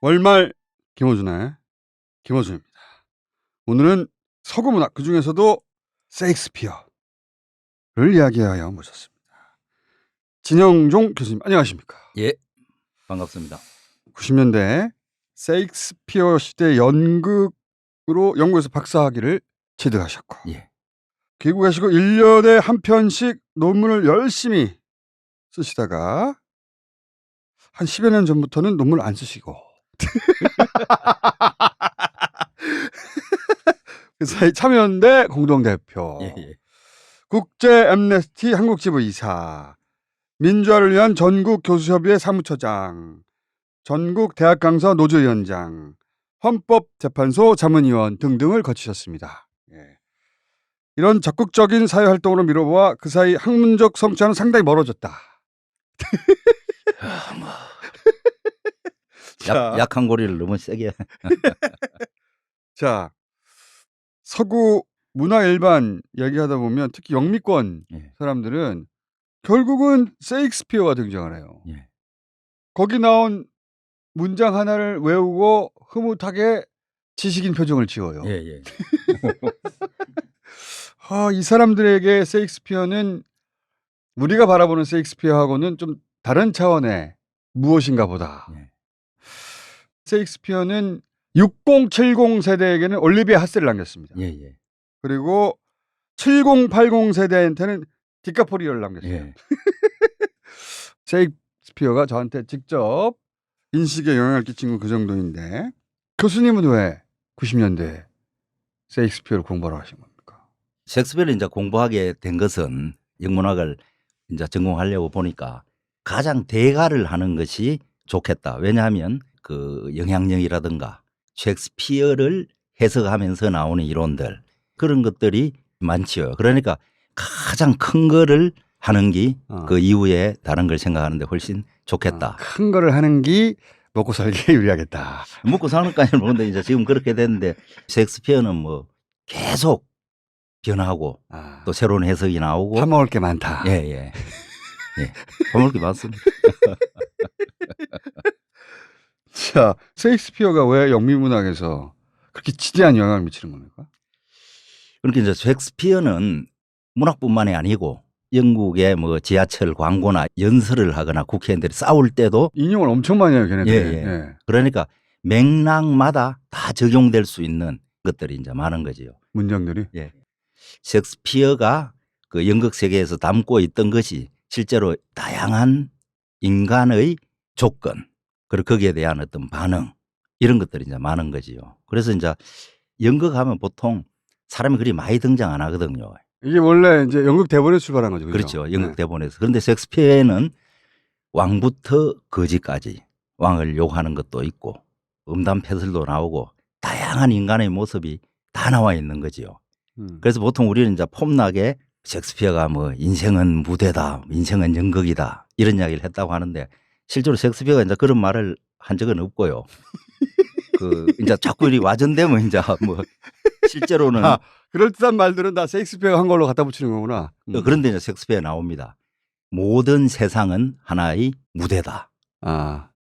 월말 김어준의 김어준입니다. 오늘은 서구문학 그중에서도 세익스피어를 이야기하여 모셨습니다. 진영종 교수님 안녕하십니까? 예, 반갑습니다. 90년대 세익스피어 시대 연극으로 영국에서 박사학위를 취득하셨고 예. 귀국하시고 1년에 한 편씩 논문을 열심히 쓰시다가 한 10여 년 전부터는 논문을 안 쓰시고 그 사이 참여연대 공동대표, 예, 예. 국제 엠네스티 한국지부 이사, 민주화를 위한 전국 교수협의회 사무처장, 전국 대학 강사 노조위원장, 헌법재판소 자문위원 등등을 거치셨습니다. 예. 이런 적극적인 사회활동으로 미뤄보아 그 사이 학문적 성취와는 상당히 멀어졌다. 자. 약한 고리를 너무 세게. 자, 서구 문화 일반 얘기하다 보면 특히 영미권 예, 사람들은 결국은 세익스피어가 등장을 해요. 예. 거기 나온 문장 하나를 외우고 흐뭇하게 지식인 표정을 지어요. 예, 예. 이 사람들에게 세익스피어는 우리가 바라보는 세익스피어하고는 좀 다른 차원의 무엇인가 보다. 예. 세익스피어는 60, 70 세대에게는 올리비아 하스를 남겼습니다. 예, 예. 그리고 70, 80 세대한테는 디카프리오를 남겼어요. 예. 세익스피어가 저한테 직접 인식에 영향을 끼친 건 그 정도인데 교수님은 왜 90년대 세익스피어를 공부하러 하신 겁니까? 셰익스피어를 이제 공부하게 된 것은 영문학을 이제 전공하려고 보니까 가장 대가를 하는 것이 좋겠다. 왜냐하면 그 영향력이라든가 셰익스피어를 해석하면서 나오는 이론들 그런 것들이 많지요. 그러니까 가장 큰 거를 하는 게 그 이후에 다른 걸 생각하는데 훨씬 좋겠다. 큰 거를 하는 게 먹고 살기에 유리하겠다. 먹고 사는까지는 모르는데 이제 지금 그렇게 됐는데 셰익스피어는 뭐 계속 변하고 또 새로운 해석이 나오고 파먹을 게 많다. 예, 예. 예. 파먹을 게 많습니다. 자, 세익스피어가 왜 영미문학에서 그렇게 지대한 영향을 미치는 겁니까? 그러니까 이제 셰익스피어는 문학뿐만이 아니고 영국의 뭐 지하철 광고나 연설을 하거나 국회의원들이 싸울 때도 인용을 엄청 많이 해요, 걔네들. 예, 예. 그러니까 맥락마다 다 적용될 수 있는 것들이 이제 많은 거지요. 문장들이. 예. 셰익스피어가 그 연극 세계에서 담고 있던 것이 실제로 다양한 인간의 조건 그리고 거기에 대한 어떤 반응 이런 것들이 이제 많은 거지요. 그래서 이제 연극하면 보통 사람이 그리 많이 등장 안 하거든요. 이게 원래 이제 연극 대본에서 출발한 거죠. 그렇죠. 연극 대본에서. 그런데 셰익스피어에는 왕부터 거지까지 왕을 욕하는 것도 있고 음담패설도 나오고 다양한 인간의 모습이 다 나와 있는 거지요. 그래서 보통 우리는 이제 폼나게 셰익스피어가 뭐 인생은 무대다, 인생은 연극이다 이런 이야기를 했다고 하는데 실제로 셰익스피어가 이제 그런 말을 한 적은 없고요. 그 이제 자꾸 이리 와전되면 이제 뭐 실제로는 그럴듯한 말들은 다 세익스피어가 한 걸로 갖다 붙이는 거구나. 그런데 이제 셰익스피어에 나옵니다. 모든 세상은 하나의 무대다.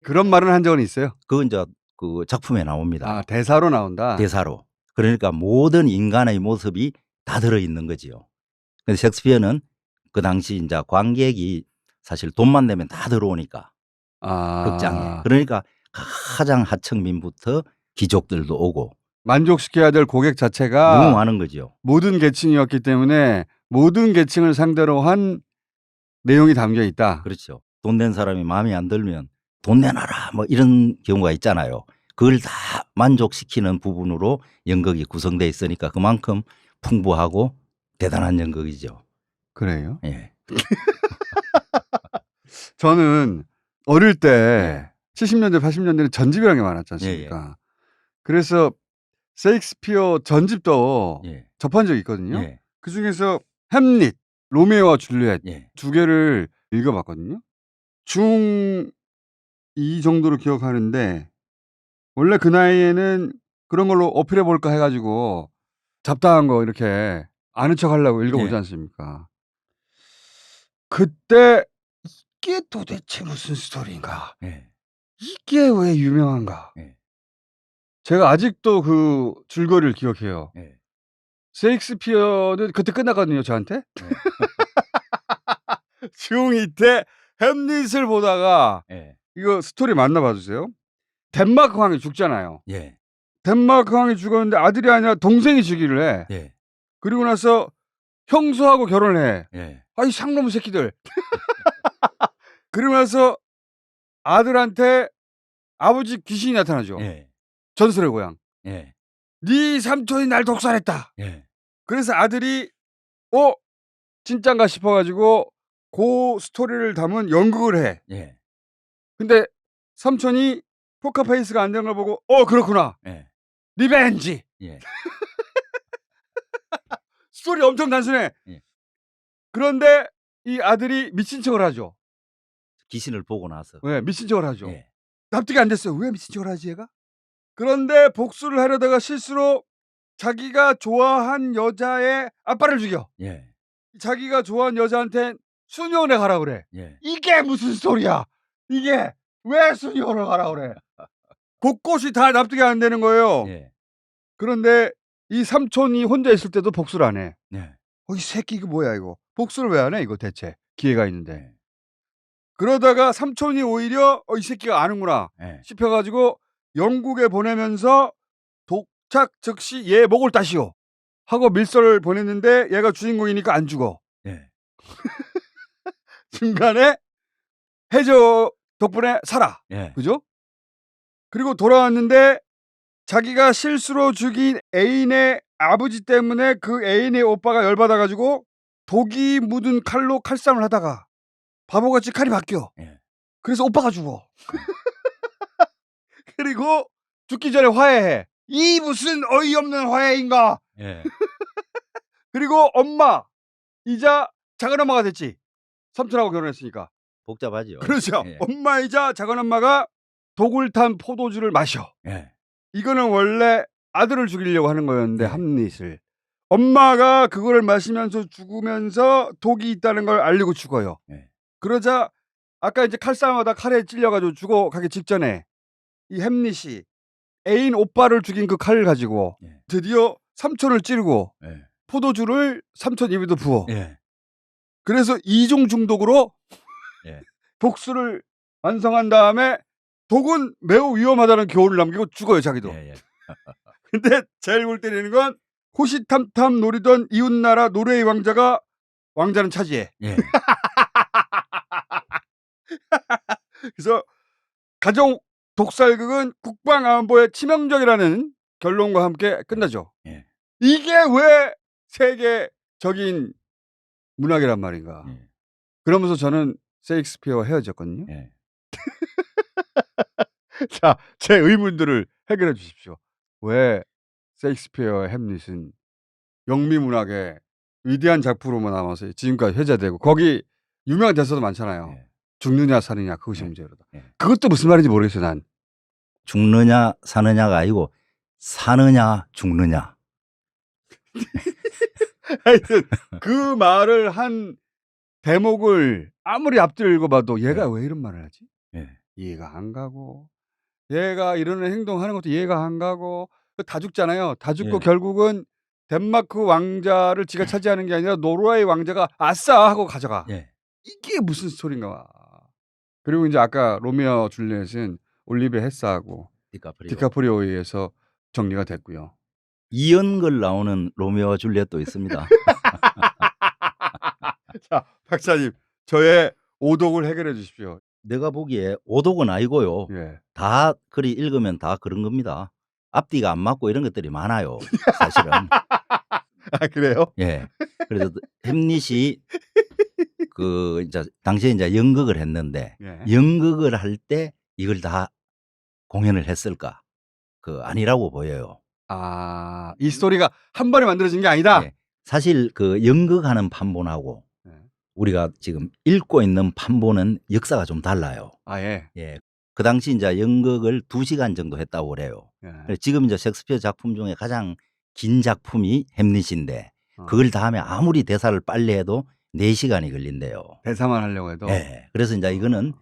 그런 말은 한 적은 있어요? 그건 이제 그 작품에 나옵니다. 대사로 나온다. 대사로. 그러니까 모든 인간의 모습이 다 들어있는 거지요. 근데 셰익스피어는 그 당시 이제 관객이 사실 돈만 내면 다 들어오니까 극장에. 그러니까 가장 하층민부터 귀족들도 오고 만족시켜야 될 고객 자체가 너무 많은 거죠. 모든 계층이었기 때문에 모든 계층을 상대로 한 내용이 담겨 있다. 그렇죠. 돈 낸 사람이 마음에 안 들면 돈 내놔라 뭐 이런 경우가 있잖아요. 그걸 다 만족시키는 부분으로 연극이 구성되어 있으니까 그만큼 풍부하고 대단한 연극이죠. 그래요? 예. 저는 어릴 때 70년대 80년대는 전집이라는 게 많았지 않습니까? 그래서 세익스피어 전집도 접한 적이 있거든요. 그중에서 햄릿, 로미오와 줄리엣 두 개를 읽어봤거든요. 중2 정도로 기억하는데 원래 그 나이에는 그런 걸로 어필해 볼까 해가지고 잡다한 거 이렇게 아는 척 하려고 읽어보지 않습니까? 그때 이게 도대체 무슨 스토리인가 이게 왜 유명한가? 예. 제가 아직도 그 줄거리를 기억해요. 예. 셰익스피어는 그때 끝났거든요, 저한테. 예. 중2 때 햄릿을 보다가 예. 이거 스토리 맞나 봐주세요. 덴마크 왕이 죽잖아요. 예. 덴마크 왕이 죽었는데 아들이 아니라 동생이 즉위를 해. 예. 그리고 나서 형수하고 결혼을 해. 예. 아이 상놈 새끼들. 그리고 나서 아들한테 아버지 귀신이 나타나죠. 예. 전설의 고향. 예. 네 삼촌이 날 독살했다. 예. 그래서 아들이 진짠가 싶어가지고 그 스토리를 담은 연극을 해. 예. 근데 삼촌이 포커페이스가 안 되는 걸 보고 그렇구나. 예. 리벤지. 예. 스토리 엄청 단순해. 예. 그런데 이 아들이 미친 척을 하죠. 귀신을 보고 나서. 네, 미친 척을 하죠. 예. 납득이 안 됐어요. 왜 미친 척을 하지 얘가? 그런데 복수를 하려다가 실수로 자기가 좋아한 여자의 아빠를 죽여. 예. 자기가 좋아한 여자한테 수녀원에 가라 그래. 예. 이게 무슨 소리야? 이게 왜 수녀원을 가라 그래? 곳곳이 다 납득이 안 되는 거예요. 예. 그런데 이 삼촌이 혼자 있을 때도 복수를 안 해. 예. 이 새끼 이거 뭐야 이거? 복수를 왜 안 해 이거 대체? 기회가 있는데. 예. 그러다가 삼촌이 오히려 이 새끼가 아는구나 예. 싶어가지고 영국에 보내면서 도착 즉시 얘 목을 따시오 하고 밀서를 보냈는데 얘가 주인공이니까 안 죽어. 예. 중간에 해저 덕분에 살아. 예. 그죠? 그리고 돌아왔는데 자기가 실수로 죽인 애인의 아버지 때문에 그 애인의 오빠가 열받아가지고 독이 묻은 칼로 칼싸움을 하다가 바보같이 칼이 바뀌어. 예. 그래서 오빠가 죽어. 그리고 죽기 전에 화해해. 이 무슨 어이없는 화해인가. 예. 그리고 엄마이자 작은 엄마가 됐지. 삼촌하고 결혼했으니까. 복잡하죠. 그렇죠. 예. 엄마이자 작은 엄마가 독을 탄 포도주를 마셔. 예. 이거는 원래 아들을 죽이려고 하는 거였는데 예. 함릿을. 엄마가 그거를 마시면서 죽으면서 독이 있다는 걸 알리고 죽어요. 예. 그러자 아까 이제 칼싸움하다 칼에 찔려가지고 죽어가기 직전에 이 햄릿이 애인 오빠를 죽인 그 칼을 가지고 예. 드디어 삼촌을 찌르고 예. 포도주를 삼촌 입에도 부어. 예. 그래서 이중 중독으로 예. 복수를 완성한 다음에 독은 매우 위험하다는 교훈을 남기고 죽어요 자기도. 예. 예. 근데 제일 골 때리는 건 호시탐탐 노리던 이웃나라 노르웨이 왕자가 왕자는 차지해. 예. 그래서 가정 독살극은 국방안보에 치명적이라는 결론과 함께 끝나죠. 예. 이게 왜 세계적인 문학이란 말인가. 예. 그러면서 저는 셰익스피어와 헤어졌거든요. 예. 자, 제 의문들을 해결해 주십시오. 왜 셰익스피어의 햄릿은 영미문학의 위대한 작품으로만 남아서 지금까지 회자되고 거기 유명한 대사도 많잖아요. 예. 죽느냐 사느냐 그것이 예. 문제로다. 예. 그것도 무슨 말인지 모르겠어요 난. 죽느냐 사느냐가 아니고 사느냐 죽느냐. 하여튼 그 말을 한 대목을 아무리 앞뒤를 읽어봐도 얘가 왜 이런 말을 하지? 예. 이해가 안 가고 얘가 이러는 행동하는 것도 이해가 안 가고 다 죽잖아요. 다 죽고 예. 결국은 덴마크 왕자를 지가 차지하는 게 아니라 노르웨이 왕자가 아싸 하고 가져가. 예. 이게 무슨 스토리인가. 그리고 이제 아까 로미오 줄리엣은 올리베 헤스하고 디카프리오에 의해서 정리가 됐고요. 이연걸 나오는 로미오와 줄리엣도 있습니다. 자, 박사님 저의 오독을 해결해 주십시오. 내가 보기에 오독은 아니고요. 예. 다 글이 읽으면 다 그런 겁니다. 앞뒤가 안 맞고 이런 것들이 많아요. 사실은. 아 그래요? 예. 그래서 햄릿이 그 이제 당시에 이제 연극을 했는데 예. 연극을 할 때 이걸 다 공연을 했을까? 그 아니라고 보여요. 아, 이 스토리가 한 번에 만들어진 게 아니다. 예. 사실 그 연극하는 판본하고 예. 우리가 지금 읽고 있는 판본은 역사가 좀 달라요. 아 예. 예. 그 당시 이제 연극을 2시간 정도 했다고 그래요. 예. 지금 이제 셰익스피어 작품 중에 가장 긴 작품이 햄릿인데 그걸 다 하면 아무리 대사를 빨리 해도 4시간이 걸린대요. 대사만 하려고 해도. 예. 그래서 이제 이거는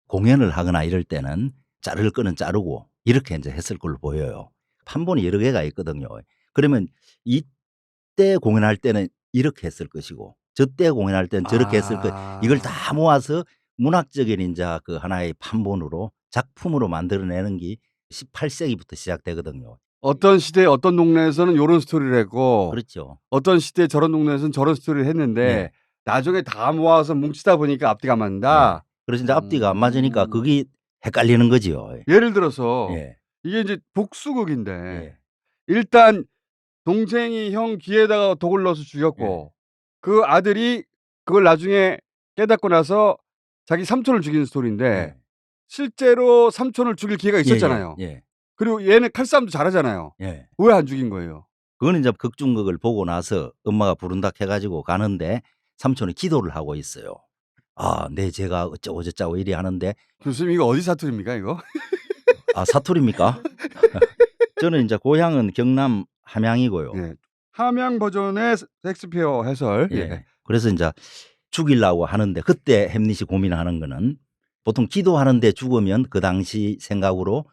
공연을 하거나 이럴 때는 자를 거는 자르고 이렇게 이제 했을 걸로 보여요. 판본이 여러 개가 있거든요. 그러면 이때 공연할 때는 이렇게 했을 것이고 저때 공연할 때는 저렇게 했을 것, 이걸 다 모아서 문학적인 이제 그 하나의 판본으로 작품으로 만들어내는 게 18세기부터 시작되거든요. 어떤 시대에 어떤 동네에서는 요런 스토리를 했고 그렇죠. 어떤 시대에 저런 동네에서는 저런 스토리를 했는데 나중에 다 모아서 뭉치다 보니까 앞뒤가 안 맞는다. 그래서 이제 앞뒤가 안 맞으니까 그게 헷갈리는 거지요. 예를 들어서 이게 이제 복수극인데 일단 동생이 형 귀에다가 독을 넣어서 죽였고 그 아들이 그걸 나중에 깨닫고 나서 자기 삼촌을 죽이는 스토리인데 실제로 삼촌을 죽일 기회가 있었잖아요. 그리고 얘는 칼싸움도 잘하잖아요. 왜 안 죽인 거예요? 그거는 이제 극중극을 보고 나서 엄마가 부른다 해가지고 가는데 삼촌이 기도를 하고 있어요. 아, 내 제가 어쩌고 저쩌고 이리 하는데. 교수님 이거 어디 사투리입니까 이거? 아, 사투리입니까? 저는 이제 고향은 경남 함양이고요. 함양 버전의 셰익스피어 해설. 그래서 이제 죽이려고 하는데 그때 햄릿이 고민하는 거는 보통 기도하는데 죽으면 그 당시 생각으로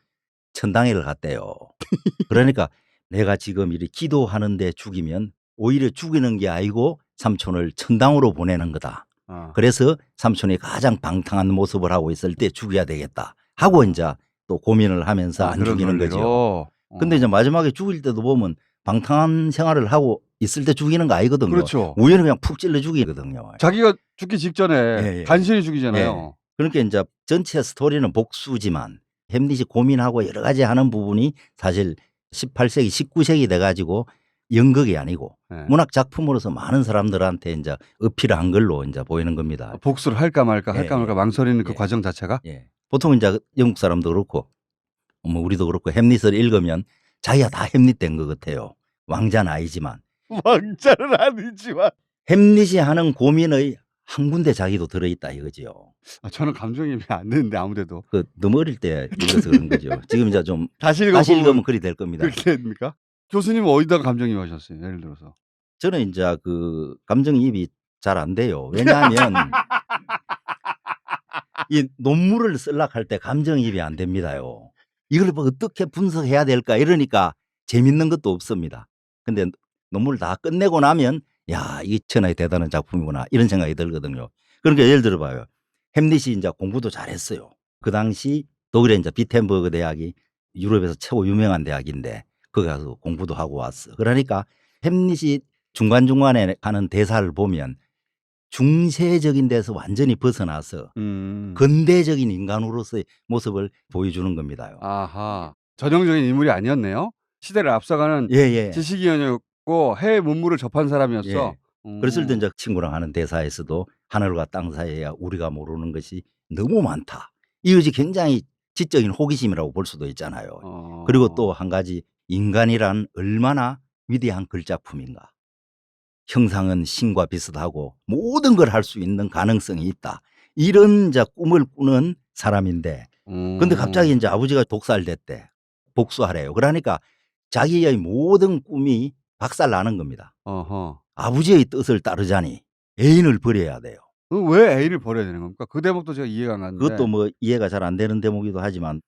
천당에를 갔대요. 그러니까 내가 지금 이렇게 기도하는데 죽이면 오히려 죽이는 게 아니고 삼촌을 천당으로 보내는 거다. 그래서 삼촌이 가장 방탕한 모습을 하고 있을 때 죽여야 되겠다 하고 이제 또 고민을 하면서 안 죽이는 거죠. 근데 이제 마지막에 죽일 때도 보면 방탕한 생활을 하고 있을 때 죽이는 거 아니거든요. 그렇죠. 우연히 그냥 푹 찔러 죽이거든요. 자기가 죽기 직전에 간신히 죽이잖아요. 그러니까 이제 전체 스토리는 복수지만 햄릿이 고민하고 여러 가지 하는 부분이 사실 18세기, 19세기 돼가지고 연극이 아니고 문학 작품으로서 많은 사람들한테 이제 어필한 걸로 이제 보이는 겁니다. 복수를 할까 말까 망설이는 그 과정 자체가? 보통 이제 영국 사람도 그렇고 뭐 우리도 그렇고 햄릿을 읽으면 자기가 다 햄릿 된 것 같아요. 왕자는 아니지만. 왕자는 아니지만. 햄릿이 하는 고민의 한 군데 자기도 들어있다 이거지요. 저는 감정이입이 안 되는데 아무데도. 너무 어릴 때 읽어서 그런 거죠. 지금 이제 좀 다시 읽으면 그리 될 겁니다. 그렇게 됩니까? 교수님은 어디다가 감정이입하셨어요? 예를 들어서. 저는 이제 그 감정이입이 잘 안 돼요. 왜냐하면 이 논문을 쓰려고 할 때 감정이입이 안 됩니다요. 이걸 뭐 어떻게 분석해야 될까 이러니까 재밌는 것도 없습니다. 근데 논문을 다 끝내고 나면 야, 이게 천하의 대단한 작품이구나 이런 생각이 들거든요. 그러니까 예를 들어봐요. 햄릿이 이제 공부도 잘했어요. 그 당시 독일의 이제 비텐버그 대학이 유럽에서 최고 유명한 대학인데 거기 가서 공부도 하고 왔어. 그러니까 햄릿이 중간중간에 가는 대사를 보면 중세적인 데서 완전히 벗어나서 근대적인 인간으로서의 모습을 보여주는 겁니다. 아하. 전형적인 인물이 아니었네요. 시대를 앞서가는 지식인이었고 해외 문물을 접한 사람이었어. 그랬을 때 이제 친구랑 하는 대사에서도 하늘과 땅 사이에 우리가 모르는 것이 너무 많다. 이것이 굉장히 지적인 호기심이라고 볼 수도 있잖아요. 그리고 또 한 가지 인간이란 얼마나 위대한 글작품인가. 형상은 신과 비슷하고 모든 걸 할 수 있는 가능성이 있다. 이런 이제 꿈을 꾸는 사람인데 근데 갑자기 이제 아버지가 독살됐대. 복수하래요. 그러니까 자기의 모든 꿈이 박살나는 겁니다. 아버지의 뜻을 따르자니 애인을 버려야 돼요. 왜 애인을 버려야 되는 겁니까? 그 대목도 제가 이해가 안 가는데. 그것도 뭐 이해가 잘 안 되는 대목이기도 하지만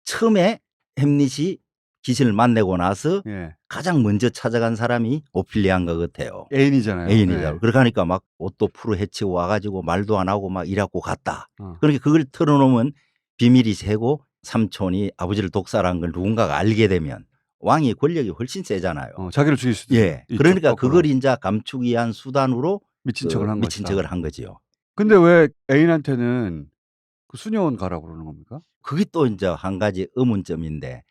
처음에 햄릿이 귀신을 만나고 나서 가장 먼저 찾아간 사람이 오피리아인 것 같아요. 애인이잖아요. 애인이잖아요. 그러니까 하니까 막 옷도 풀어 헤치고 와가지고 말도 안 하고 막 이라고 갔다. 그러니까 그걸 털어놓으면 비밀이 새고 삼촌이 아버지를 독살한 걸 누군가가 알게 되면 왕의 권력이 훨씬 세잖아요. 자기를 죽일 수도 있죠. 그러니까 그걸 이제 감추기 위한 수단으로 미친 척을 한 거지요. 근데 왜 애인한테는 그 수녀원 가라고 그러는 겁니까? 그게 또 이제 한 가지 의문점인데